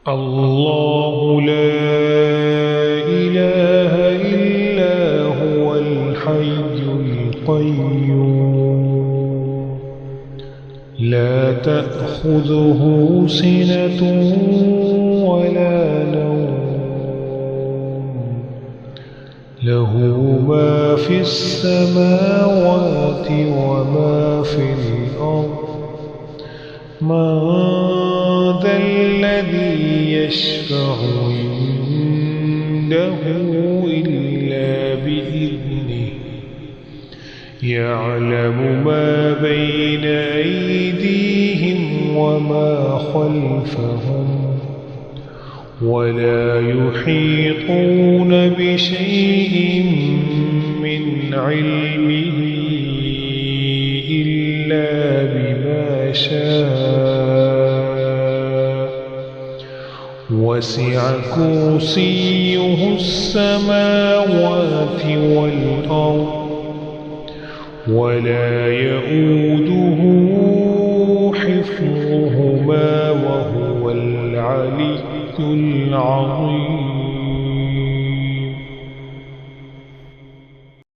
الله لا إله إلا هو الحي القيوم لا تأخذه سنة ولا نوم له ما في السماوات وما في الأرض من ذا الذي يشفع عنده إلا بإذنه يعلم ما بين أيديهم وما خلفهم ولا يحيطون بشيء من علمه إلا بما شاء وسع كرسيه السماوات والأرض ولا يؤوده حفظهما وهو العلي العظيم.